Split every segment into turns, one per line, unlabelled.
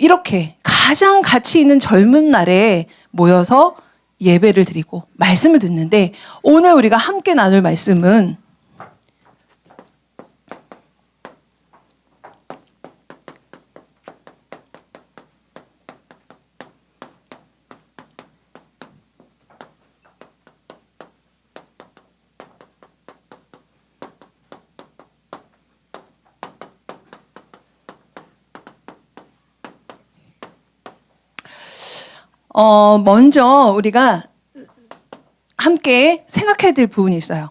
이렇게 가장 가치 있는 젊은 날에 모여서 예배를 드리고 말씀을 듣는데, 오늘 우리가 함께 나눌 말씀은 먼저 우리가 함께 생각해야 될 부분이 있어요.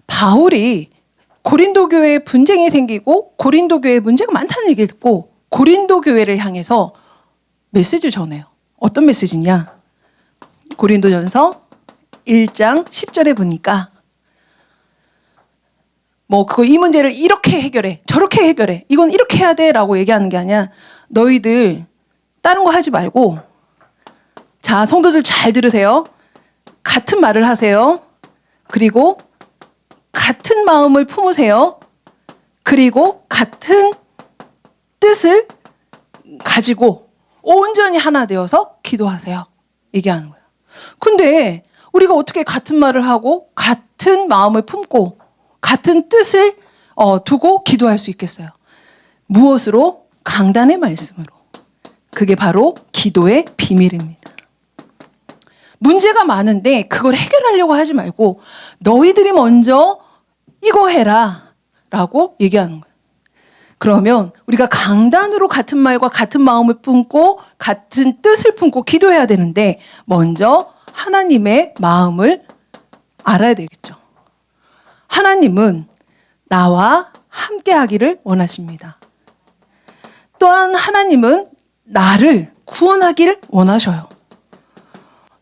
바울이 고린도 교회에 분쟁이 생기고 고린도 교회에 문제가 많다는 얘기를 듣고 고린도 교회를 향해서 메시지를 전해요. 어떤 메시지냐? 고린도전서 1장 10절에 보니까 이 문제를 이렇게 해결해, 저렇게 해결해, 이건 이렇게 해야 돼라고 얘기하는 게 아니야. 너희들 다른 거 하지 말고, 자, 성도들 잘 들으세요. 같은 말을 하세요. 그리고 같은 마음을 품으세요. 그리고 같은 뜻을 가지고 온전히 하나 되어서 기도하세요. 얘기하는 거예요. 근데 우리가 어떻게 같은 말을 하고 같은 마음을 품고 같은 뜻을 두고 기도할 수 있겠어요? 무엇으로? 강단의 말씀으로. 그게 바로 기도의 비밀입니다. 문제가 많은데 그걸 해결하려고 하지 말고 너희들이 먼저 이거 해라 라고 얘기하는 거예요. 그러면 우리가 강단으로 같은 말과 같은 마음을 품고 같은 뜻을 품고 기도해야 되는데, 먼저 하나님의 마음을 알아야 되겠죠. 하나님은 나와 함께 하기를 원하십니다. 또한 하나님은 나를 구원하기를 원하셔요.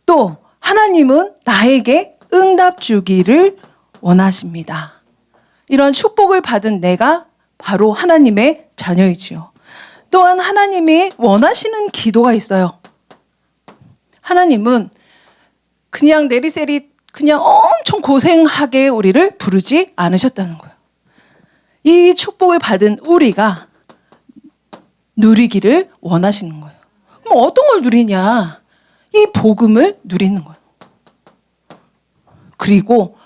또 하나님은 나에게 응답 주기를 원하십니다. 이런 축복을 받은 내가 바로 하나님의 자녀이지요. 또한 하나님이 원하시는 기도가 있어요. 하나님은 그냥 내리세리 그냥 엄청 고생하게 우리를 부르지 않으셨다는 거예요. 이 축복을 받은 우리가 누리기를 원하시는 거예요. 그럼 어떤 걸 누리냐? 이 복음을 누리는 거예요. 그리고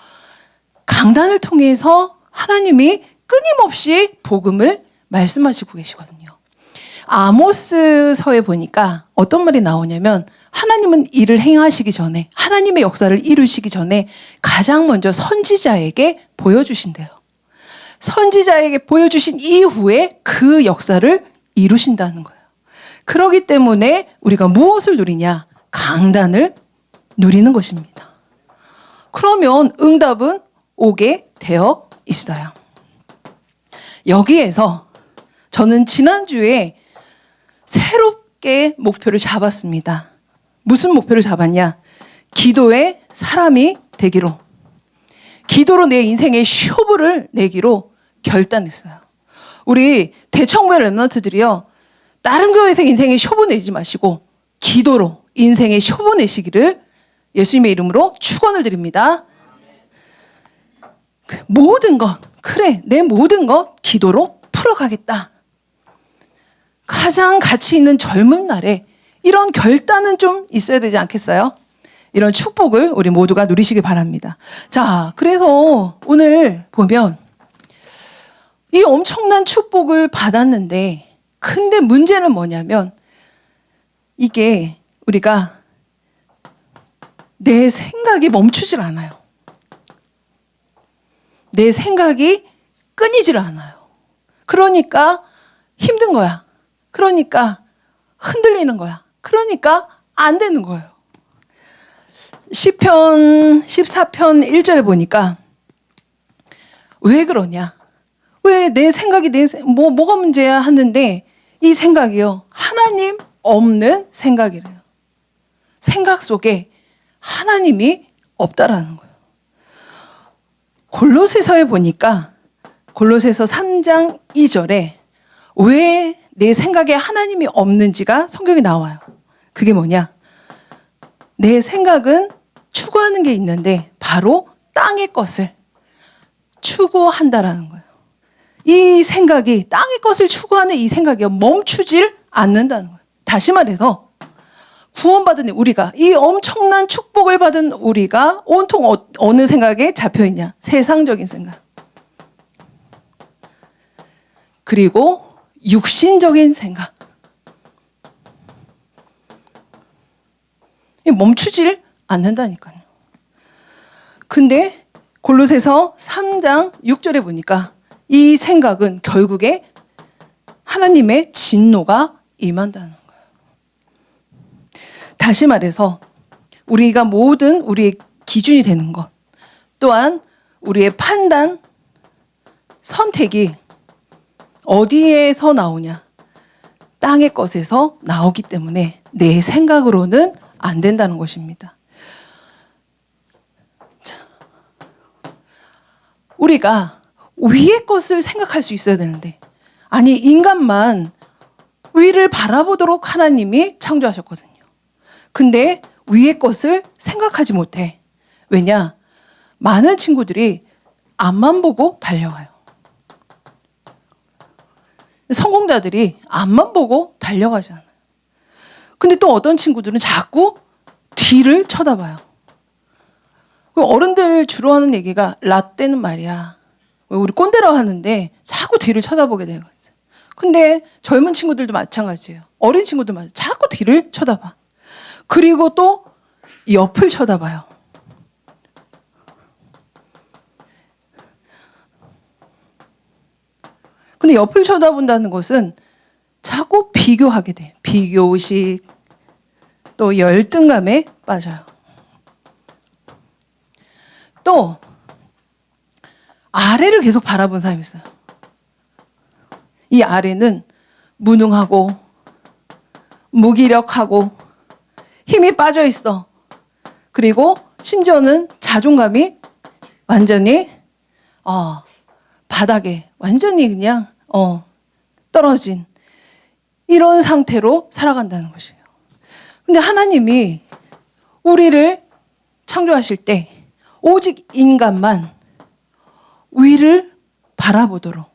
강단을 통해서 하나님이 끊임없이 복음을 말씀하시고 계시거든요. 아모스서에 보니까 어떤 말이 나오냐면, 하나님은 일을 행하시기 전에, 하나님의 역사를 이루시기 전에 가장 먼저 선지자에게 보여주신대요. 선지자에게 보여주신 이후에 그 역사를 이루신다는 거예요. 그렇기 때문에 우리가 무엇을 누리냐? 강단을 누리는 것입니다. 그러면 응답은 오게 되어 있어요. 여기에서 저는 지난주에 새롭게 목표를 잡았습니다. 무슨 목표를 잡았냐? 기도의 사람이 되기로. 기도로 내 인생의 쇼부를 내기로 결단했어요. 우리 대청부의 랩런트들이요, 다른 교회에서 인생의 쇼부 내지 마시고 기도로 인생의 쇼부 내시기를 예수님의 이름으로 축원을 드립니다. 모든 것, 그래, 내 모든 것 기도로 풀어가겠다. 가장 가치 있는 젊은 날에 이런 결단은 좀 있어야 되지 않겠어요? 이런 축복을 우리 모두가 누리시길 바랍니다. 자, 그래서 오늘 보면 이 엄청난 축복을 받았는데, 근데 문제는 뭐냐면, 이게 우리가 내 생각이 멈추질 않아요. 내 생각이 끊이질 않아요. 그러니까 힘든 거야. 그러니까 흔들리는 거야. 그러니까 안 되는 거예요. 시편 14편 1절에 보니까 왜 그러냐? 왜 내 생각이 뭐가 문제야 하는데, 이 생각이요, 하나님 없는 생각이래요. 생각 속에 하나님이 없다라는 거예요. 골로새서에 보니까 골로새서 3장 2절에 왜 내 생각에 하나님이 없는지가 성경에 나와요. 그게 뭐냐? 내 생각은 추구하는 게 있는데 바로 땅의 것을 추구한다라는 거예요. 이 생각이, 땅의 것을 추구하는 이 생각이 멈추질 않는다는 거예요. 다시 말해서 구원받은 우리가, 이 엄청난 축복을 받은 우리가 온통 어느 생각에 잡혀있냐? 세상적인 생각. 그리고 육신적인 생각. 멈추질 않는다니까요. 근데 골로새서 3장 6절에 보니까 이 생각은 결국에 하나님의 진노가 임한다는 거예요. 다시 말해서 우리가 모든 우리의 기준이 되는 것, 또한 우리의 판단, 선택이 어디에서 나오냐? 땅의 것에서 나오기 때문에 내 생각으로는 안 된다는 것입니다. 자, 우리가 위의 것을 생각할 수 있어야 되는데, 아니, 인간만 위를 바라보도록 하나님이 창조하셨거든요. 근데 위의 것을 생각하지 못해. 왜냐? 많은 친구들이 앞만 보고 달려가요. 성공자들이 앞만 보고 달려가잖아요. 근데 또 어떤 친구들은 자꾸 뒤를 쳐다봐요. 어른들 주로 하는 얘기가 라떼는 말이야. 우리 꼰대라고 하는데 자꾸 뒤를 쳐다보게 되거든요. 근데 젊은 친구들도 마찬가지예요. 어린 친구도 마찬가지예요. 자꾸 뒤를 쳐다봐. 그리고 또 옆을 쳐다봐요. 근데 옆을 쳐다본다는 것은 자꾸 비교하게 돼. 비교의식, 또 열등감에 빠져요. 또 아래를 계속 바라본 사람이 있어요. 이 아래는 무능하고 무기력하고 힘이 빠져 있어. 그리고 심지어는 자존감이 완전히 바닥에 완전히 그냥 떨어진 이런 상태로 살아간다는 것이에요. 근데 하나님이 우리를 창조하실 때 오직 인간만 위를 바라보도록,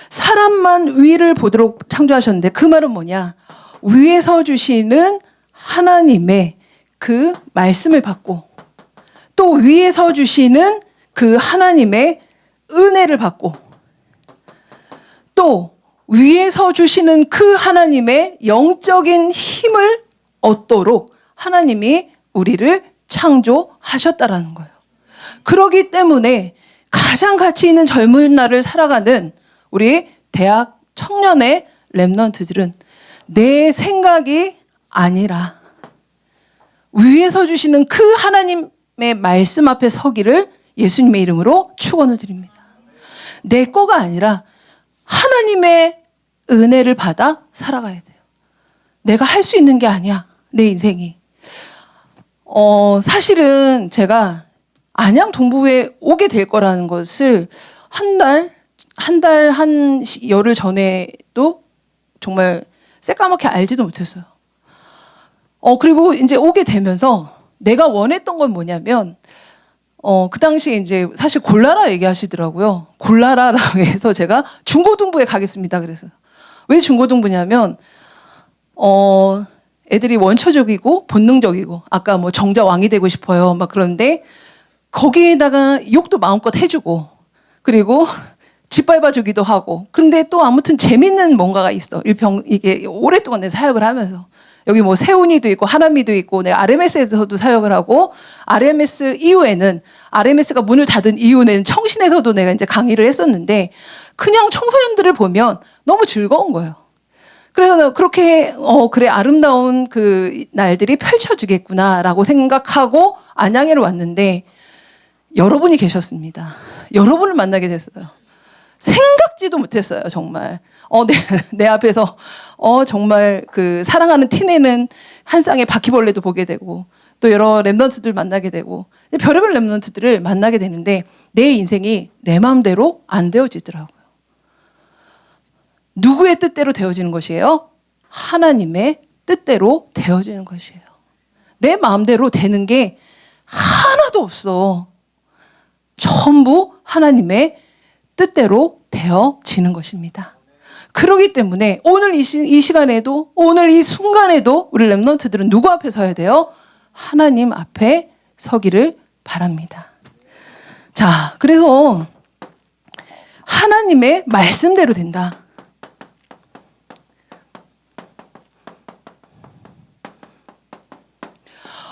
사람만 위를 보도록 창조하셨는데, 그 말은 뭐냐? 위에서 주시는 하나님의 그 말씀을 받고, 또 위에서 주시는 그 하나님의 은혜를 받고, 또 위에서 주시는 그 하나님의 영적인 힘을 얻도록 하나님이 우리를 창조하셨다라는 거예요. 그렇기 때문에 가장 가치 있는 젊은 날을 살아가는 우리 대학 청년의 렘넌트들은 내 생각이 아니라 위에서 주시는 그 하나님의 말씀 앞에 서기를 예수님의 이름으로 축원을 드립니다. 내 거가 아니라 하나님의 은혜를 받아 살아가야 돼요. 내가 할 수 있는 게 아니야, 내 인생이. 사실은 제가 안양 동부에 오게 될 거라는 것을 한 열흘 전에도 정말 새까맣게 알지도 못했어요. 그리고 이제 오게 되면서 내가 원했던 건 뭐냐면, 그 당시에 이제 사실 골라라 얘기하시더라고요. 골라라라고 해서 제가 중고등부에 가겠습니다. 그래서 왜 중고등부냐면, 애들이 원초적이고 본능적이고, 아까 뭐 정자왕이 되고 싶어요, 막 그런데 거기에다가 욕도 마음껏 해주고, 그리고 짓밟아주기도 하고, 근데 또 아무튼 재밌는 뭔가가 있어. 이게 오랫동안 내 사역을 하면서. 여기 뭐 세운이도 있고 하나미도 있고, 내가 RMS에서도 사역을 하고, RMS 이후에는, RMS가 문을 닫은 이후에는 청신에서도 내가 이제 강의를 했었는데, 그냥 청소년들을 보면 너무 즐거운 거예요. 그래서 그렇게 그래, 아름다운 그 날들이 펼쳐지겠구나라고 생각하고 안양에를 왔는데 여러분이 계셨습니다. 여러분을 만나게 됐어요. 생각지도 못했어요, 정말. 내 앞에서 정말 그 사랑하는 티내는 한 쌍의 바퀴벌레도 보게 되고, 또 여러 랩런트들 만나게 되고, 별의별 랩런트들을 만나게 되는데 내 인생이 내 마음대로 안 되어지더라고요. 누구의 뜻대로 되어지는 것이에요? 하나님의 뜻대로 되어지는 것이에요. 내 마음대로 되는 게 하나도 없어. 전부 하나님의 뜻대로 되어지는 것입니다. 그러기 때문에 오늘 이 시간에도, 오늘 이 순간에도 우리 렘넌트들은 누구 앞에 서야 돼요? 하나님 앞에 서기를 바랍니다. 자, 그래서 하나님의 말씀대로 된다.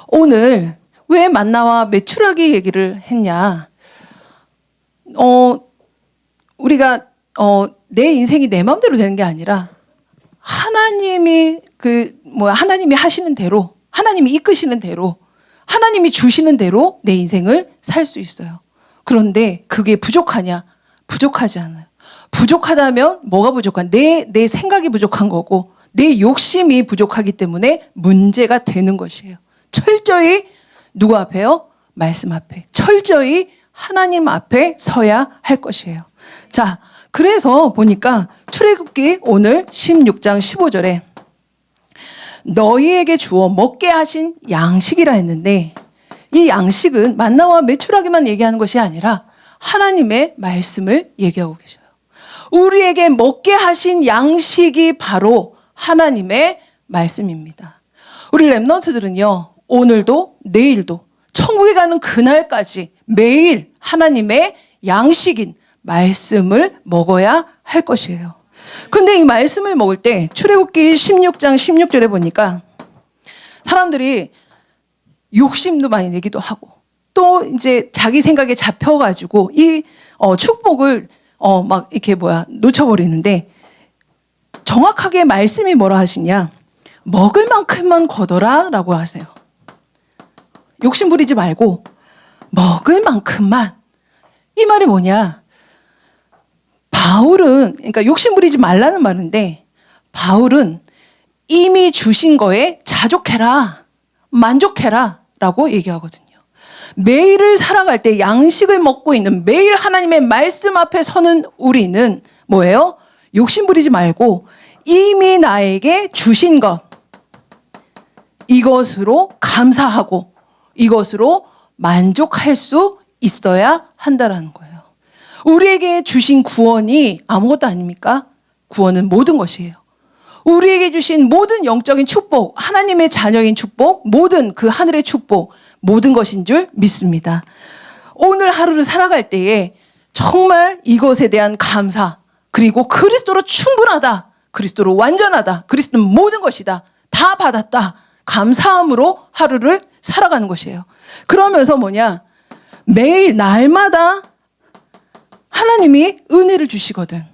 오늘 왜 만나와 메추라기 얘기를 했냐? 우리가 내 인생이 내 마음대로 되는 게 아니라 하나님이 하나님이 하시는 대로, 하나님이 이끄시는 대로, 하나님이 주시는 대로 내 인생을 살 수 있어요. 그런데 그게 부족하냐? 부족하지 않아요. 부족하다면 뭐가 부족한? 내 생각이 부족한 거고 내 욕심이 부족하기 때문에 문제가 되는 것이에요. 철저히 누구 앞에요? 말씀 앞에. 철저히 하나님 앞에 서야 할 것이에요. 자, 그래서 보니까 출애굽기 오늘 16장 15절에 너희에게 주어 먹게 하신 양식이라 했는데 이 양식은 만나와 메추라기만 얘기하는 것이 아니라 하나님의 말씀을 얘기하고 계셔요. 우리에게 먹게 하신 양식이 바로 하나님의 말씀입니다. 우리 렘넌트들은요, 오늘도 내일도 천국에 가는 그날까지 매일 하나님의 양식인 말씀을 먹어야 할 것이에요. 근데 이 말씀을 먹을 때 출애굽기 16장 16절에 보니까 사람들이 욕심도 많이 내기도 하고 또 이제 자기 생각에 잡혀가지고 이 축복을 막 이렇게 놓쳐버리는데 정확하게 말씀이 뭐라 하시냐? 먹을 만큼만 거둬라 라고 하세요. 욕심 부리지 말고 먹을 만큼만. 이 말이 뭐냐? 바울은, 그러니까 욕심 부리지 말라는 말인데 바울은 이미 주신 거에 자족해라, 만족해라 라고 얘기하거든요. 매일을 살아갈 때 양식을 먹고 있는, 매일 하나님의 말씀 앞에 서는 우리는 뭐예요? 욕심 부리지 말고 이미 나에게 주신 것, 이것으로 감사하고 이것으로 만족할 수 있어야 한다라는 거예요. 우리에게 주신 구원이 아무것도 아닙니까? 구원은 모든 것이에요. 우리에게 주신 모든 영적인 축복, 하나님의 자녀인 축복, 모든 그 하늘의 축복, 모든 것인 줄 믿습니다. 오늘 하루를 살아갈 때에 정말 이것에 대한 감사, 그리고 그리스도로 충분하다, 그리스도로 완전하다, 그리스도는 모든 것이다, 다 받았다, 감사함으로 하루를 살아가는 것이에요. 그러면서 매일 날마다 하나님이 은혜를 주시거든.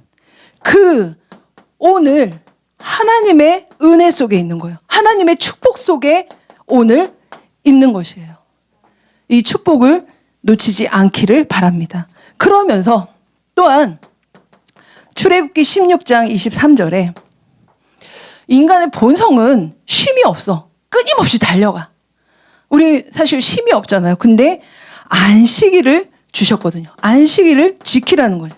오늘 하나님의 은혜 속에 있는 거예요. 하나님의 축복 속에 오늘 있는 것이에요. 이 축복을 놓치지 않기를 바랍니다. 그러면서 또한 출애굽기 16장 23절에 인간의 본성은 쉼이 없어. 끊임없이 달려가. 우리 사실 쉼이 없잖아요. 근데 안식일을 주셨거든요. 안식일을 지키라는 거예요.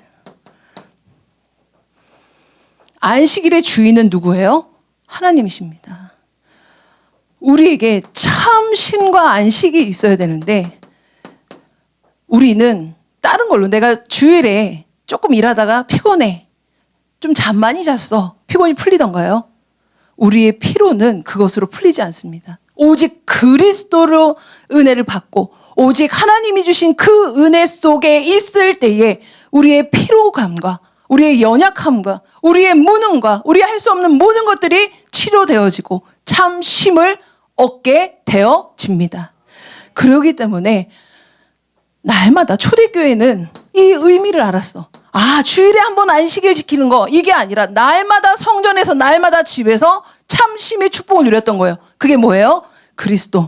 안식일의 주인은 누구예요? 하나님이십니다. 우리에게 참 쉼과 안식이 있어야 되는데 우리는 다른 걸로, 내가 주일에 조금 일하다가 피곤해, 좀 잠 많이 잤어, 피곤이 풀리던가요? 우리의 피로는 그것으로 풀리지 않습니다. 오직 그리스도로 은혜를 받고 오직 하나님이 주신 그 은혜 속에 있을 때에 우리의 피로감과 우리의 연약함과 우리의 무능과 우리 할 수 없는 모든 것들이 치료되어지고 참 쉼을 얻게 되어집니다. 그러기 때문에 날마다 초대교회는 이 의미를 알았어. 주일에 한 번 안식일 지키는 거, 이게 아니라 날마다 성전에서, 날마다 집에서 참 쉼의 축복을 누렸던 거예요. 그게 뭐예요? 그리스도.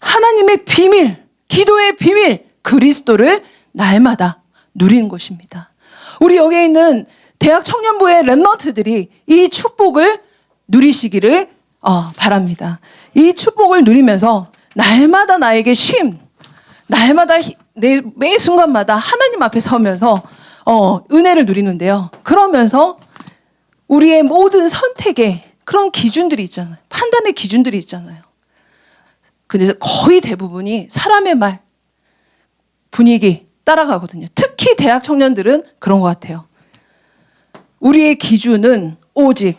하나님의 비밀, 기도의 비밀, 그리스도를 날마다 누리는 것입니다. 우리 여기에 있는 대학 청년부의 렘넌트들이 이 축복을 누리시기를 바랍니다. 이 축복을 누리면서 날마다 나에게 쉼, 날마다 매 순간마다 하나님 앞에 서면서 은혜를 누리는데요. 그러면서 우리의 모든 선택에 그런 기준들이 있잖아요. 판단의 기준들이 있잖아요. 근데 거의 대부분이 사람의 말, 분위기 따라가거든요. 특히 대학 청년들은 그런 것 같아요. 우리의 기준은 오직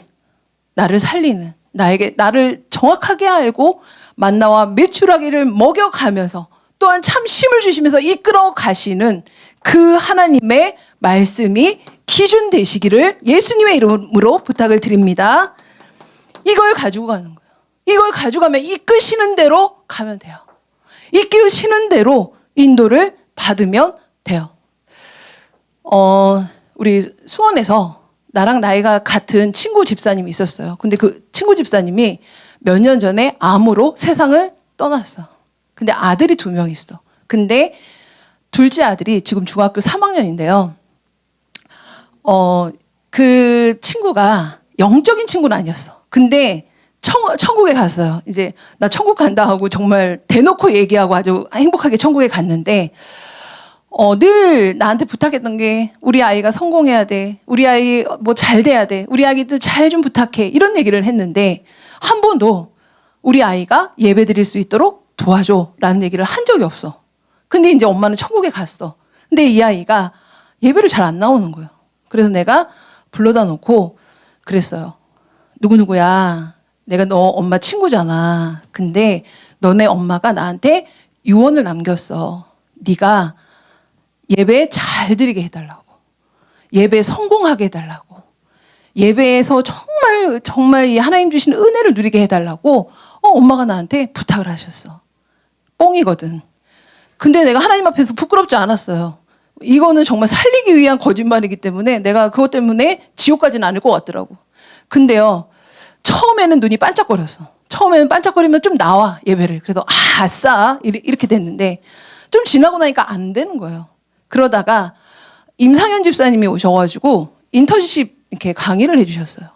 나를 살리는, 나를 정확하게 알고 만나와 메추라기를 먹여가면서 또한 참 힘을 주시면서 이끌어 가시는 그 하나님의 말씀이 기준 되시기를 예수님의 이름으로 부탁을 드립니다. 이걸 가지고 가는 거예요. 이걸 가져가면 이끄시는 대로 가면 돼요. 이끄시는 대로 인도를 받으면 돼요. 우리 수원에서 나랑 나이가 같은 친구 집사님이 있었어요. 근데 그 친구 집사님이 몇 년 전에 암으로 세상을 떠났어. 근데 아들이 2명 있어. 근데 둘째 아들이 지금 중학교 3학년인데요. 그 친구가 영적인 친구는 아니었어. 근데 천국에 갔어요. 이제 나 천국 간다 하고 정말 대놓고 얘기하고 아주 행복하게 천국에 갔는데 늘 나한테 부탁했던 게 우리 아이가 성공해야 돼. 우리 아이 뭐 잘 돼야 돼. 우리 아이도 잘 좀 부탁해. 이런 얘기를 했는데 한 번도 우리 아이가 예배 드릴 수 있도록 도와줘 라는 얘기를 한 적이 없어. 근데 이제 엄마는 천국에 갔어. 근데 이 아이가 예배를 잘 안 나오는 거예요. 그래서 내가 불러다 놓고 그랬어요. 누구누구야. 내가 너 엄마 친구잖아. 근데 너네 엄마가 나한테 유언을 남겼어. 네가 예배 잘 드리게 해달라고. 예배 성공하게 해달라고. 예배에서 정말 이 하나님 주신 은혜를 누리게 해달라고 엄마가 나한테 부탁을 하셨어. 뻥이거든. 근데 내가 하나님 앞에서 부끄럽지 않았어요. 이거는 정말 살리기 위한 거짓말이기 때문에 내가 그것 때문에 지옥 가지는 않을 것 같더라고. 근데요. 처음에는 눈이 반짝거렸어. 처음에는 반짝거리면 좀 나와 예배를. 그래서 아싸 이렇게 됐는데 좀 지나고 나니까 안 되는 거예요. 그러다가 임상현 집사님이 오셔가지고 인턴십 이렇게 강의를 해주셨어요.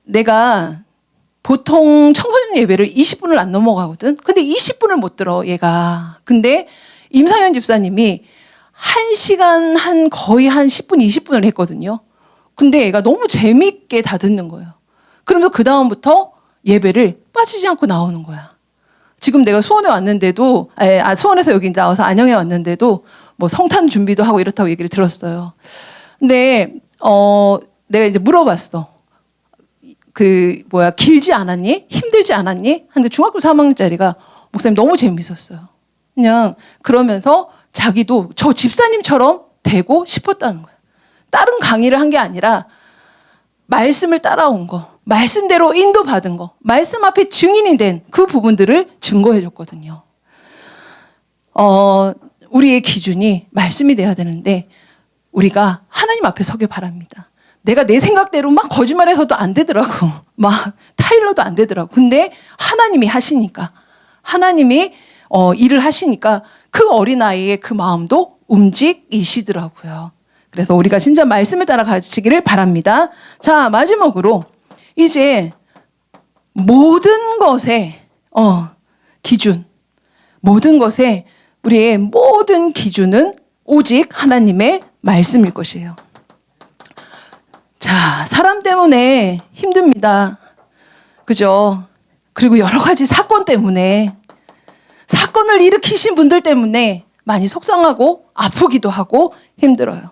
내가 보통 청소년 예배를 20분을 안 넘어가거든. 근데 20분을 못 들어 얘가. 근데 임상현 집사님이 1시간 거의 한 10분 20분을 했거든요. 근데 얘가 너무 재미있게 다 듣는 거예요. 그러면서 그 다음부터 예배를 빠지지 않고 나오는 거야. 지금 내가 수원에 왔는데도, 수원에서 여기 나와서 안영에 왔는데도 뭐 성탄 준비도 하고 이렇다고 얘기를 들었어요. 근데, 내가 이제 물어봤어. 길지 않았니? 힘들지 않았니? 근데 중학교 3학년짜리가 목사님 너무 재밌었어요. 그냥 그러면서 자기도 저 집사님처럼 되고 싶었다는 거예요. 다른 강의를 한 게 아니라 말씀을 따라온 거, 말씀대로 인도받은 거, 말씀 앞에 증인이 된 그 부분들을 증거해 줬거든요. 우리의 기준이 말씀이 돼야 되는데 우리가 하나님 앞에 서길 바랍니다. 내가 내 생각대로 막 거짓말해서도 안 되더라고. 막 타일러도 안 되더라고. 근데 하나님이 하시니까, 하나님이 일을 하시니까 그 어린아이의 그 마음도 움직이시더라고요. 그래서 우리가 진짜 말씀을 따라 가시기를 바랍니다. 자, 마지막으로 이제 모든 것의 기준, 모든 것의 우리의 모든 기준은 오직 하나님의 말씀일 것이에요. 자, 사람 때문에 힘듭니다. 그죠? 그리고 여러 가지 사건 때문에, 사건을 일으키신 분들 때문에 많이 속상하고 아프기도 하고 힘들어요.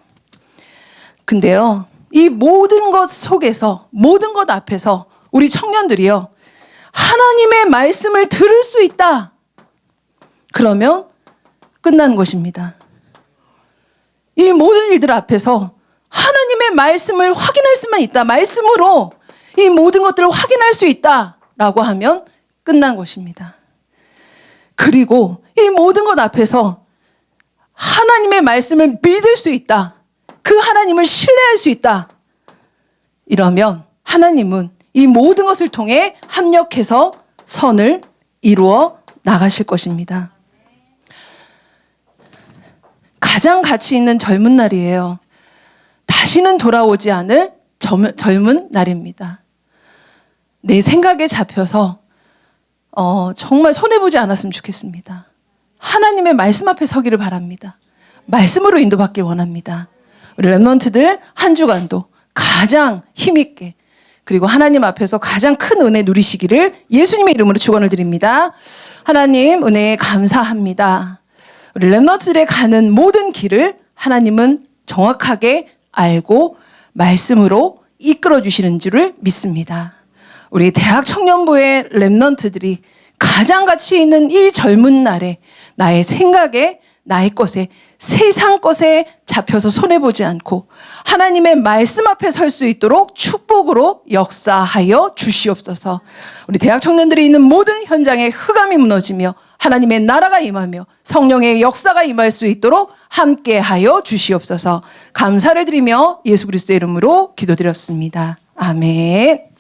근데요, 이 모든 것 속에서, 모든 것 앞에서 우리 청년들이요, 하나님의 말씀을 들을 수 있다. 그러면 끝나는 것입니다. 이 모든 일들 앞에서 하나님의 말씀을 확인할 수만 있다. 말씀으로 이 모든 것들을 확인할 수 있다라고 하면 끝난 것입니다. 그리고 이 모든 것 앞에서 하나님의 말씀을 믿을 수 있다. 그 하나님을 신뢰할 수 있다. 이러면 하나님은 이 모든 것을 통해 합력해서 선을 이루어 나가실 것입니다. 가장 가치 있는 젊은 날이에요. 다시는 돌아오지 않을 젊은 날입니다. 내 생각에 잡혀서 정말 손해보지 않았으면 좋겠습니다. 하나님의 말씀 앞에 서기를 바랍니다. 말씀으로 인도받길 원합니다. 우리 렘넌트들 한 주간도 가장 힘있게 그리고 하나님 앞에서 가장 큰 은혜 누리시기를 예수님의 이름으로 축원을 드립니다. 하나님 은혜에 감사합니다. 우리 렘넌트들의 가는 모든 길을 하나님은 정확하게 알고 말씀으로 이끌어 주시는 줄을 믿습니다. 우리 대학 청년부의 랩넌트들이 가장 가치 있는 이 젊은 날에 나의 생각에, 나의 것에, 세상 것에 잡혀서 손해보지 않고 하나님의 말씀 앞에 설 수 있도록 축복으로 역사하여 주시옵소서. 우리 대학 청년들이 있는 모든 현장에 흑암이 무너지며 하나님의 나라가 임하며 성령의 역사가 임할 수 있도록 함께하여 주시옵소서. 감사를 드리며 예수 그리스도의 이름으로 기도드렸습니다. 아멘.